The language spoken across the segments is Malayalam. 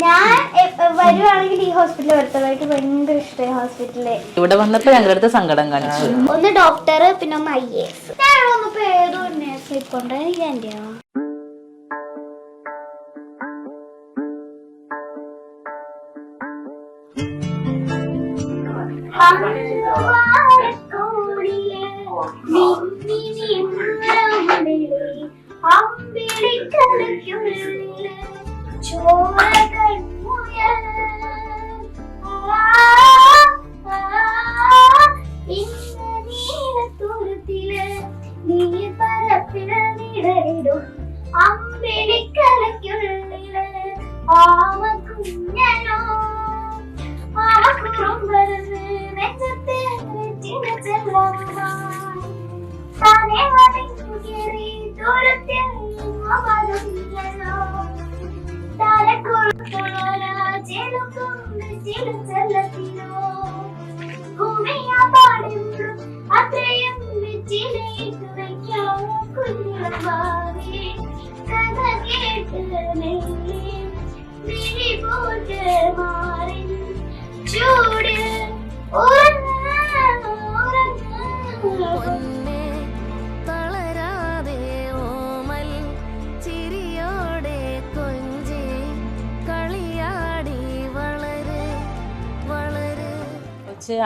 ഞാൻ വരുവാണെങ്കിൽ ഈ ഹോസ്പിറ്റലിൽ വരത്തുള്ളൂ. എനിക്ക് ഭയങ്കര ഇഷ്ടമായി ഹോസ്പിറ്റലില്. ഇവിടെ വന്നപ്പോ ഞങ്ങളുടെ അടുത്ത് സങ്കടം കാണിച്ചു. ഒന്ന് ഡോക്ടർ, പിന്നെ ഒന്ന് IAS. ഞാൻ വന്നപ്പോ ഏതോ നേഴ്സ് ഇപ്പൊ എനിക്ക് എൻ്റെ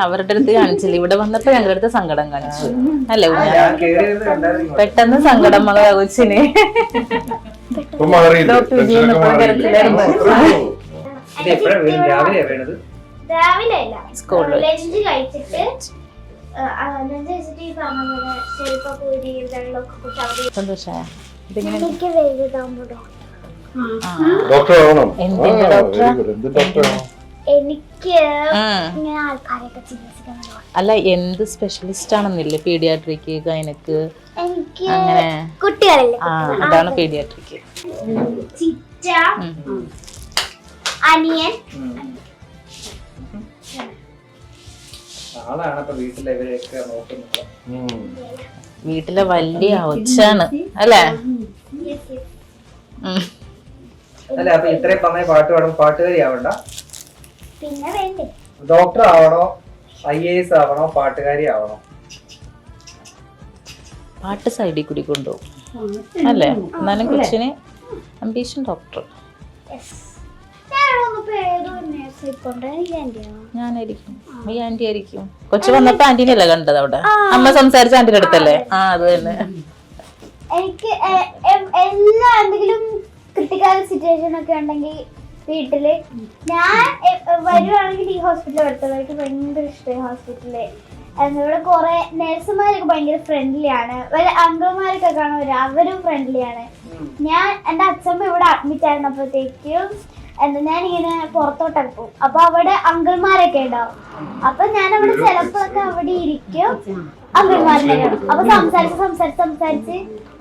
അവരുടെ അടുത്ത് കാണിച്ചില്ല, ഇവിടെ വന്നപ്പോ ഞങ്ങളുടെ അടുത്ത് സങ്കടം കാണിച്ചു അല്ലേ? പെട്ടെന്ന് സങ്കടം മകളെ കൊച്ചിന്. ഡോക്ടർ എനിക്ക് ആൾക്കാരെയൊക്കെ ചികിത്സിക്കാൻ. അല്ല, എന്ത് സ്പെഷ്യലിസ്റ്റ് ആണെന്നില്ലേ? പീഡിയാട്രിക്, ഗൈനക്ക്, എനിക്ക് അങ്ങനെ കുട്ടികളില്ലേ? അതാണ് പീഡിയാട്രിക്. ചിറ്റ, അനിയൻ. വീട്ടിലെ വലിയ ഒച്ചാണ് അല്ലേ? അല്ല, അപ്പൊ ഇത്രയും പറഞ്ഞ പാട്ട് പാടും, പാട്ടുകാരി ആവണ്ട, പിന്നെ വേണ്ടേ? ഡോക്ടർ ആവണോ, IAS ആവണോ, പാട്ടുകാരി ആവണോ? പാട്ട് സൈഡിൽ കൂടി കൊണ്ടുപോകും അല്ലേ? എന്നാലും കൊച്ചിന് അംബീഷൻ ഡോക്ടർ. ഞാനായിരിക്കും, ഈ ആന്റി ആയിരിക്കും. കൊച്ചു വന്നപ്പോ ആന്റീനല്ലേ കണ്ടത് അവിടെ? അമ്മ സംസാരിച്ച ആന്റിന്റെ അടുത്തല്ലേ? അത് തന്നെ. എനിക്ക് എല്ലാ എന്തെങ്കിലും ക്രിട്ടിക്കൽ സിറ്റുവേഷൻ ഒക്കെ ഉണ്ടെങ്കിൽ വീട്ടില് ഞാൻ വരുവാണെങ്കിൽ ഈ ഹോസ്പിറ്റലിൽ വരത്തുള്ളൂ. എനിക്ക് ഭയങ്കര ഇഷ്ടമായി ഹോസ്പിറ്റലില്. ഇവിടെ കുറെ നഴ്സുമാരൊക്കെ ഭയങ്കര ഫ്രണ്ട്ലി ആണ്. അങ്കിൾമാരൊക്കെ കാണും, അവരും ഫ്രണ്ട്ലി ആണ്. എന്റെ അച്ഛമ്മ ഇവിടെ അഡ്മിറ്റ് ആയിരുന്നപ്പോഴത്തേക്കും ഞാനിങ്ങനെ പുറത്തോട്ടൊക്കെ പോകും. അപ്പൊ അവിടെ അങ്കിൾമാരൊക്കെ ഉണ്ടാവും. അപ്പൊ ഞാൻ അവിടെ ചിലപ്പോഴൊക്കെ അവിടെ ഇരിക്കും, അങ്കിൾമാരുടെ അപ്പൊ സംസാരിച്ച്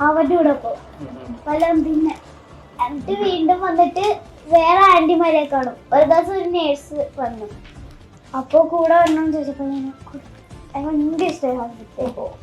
അവരുടെ കൂടെ പോകും വല്ലതും. പിന്നെ എന്നിട്ട് വീണ്ടും വന്നിട്ട് വേറെ ആന്റിമാരെ കാണും. ഒരു ദിവസം ഒരു നേഴ്സ് വന്നു, അപ്പൊ കൂടെ വരണമെന്ന് ചോദിച്ചപ്പോ ഞാൻ ഭയങ്കര ഇഷ്ടമായി ഹോസ്പിറ്റലിൽ പോകും.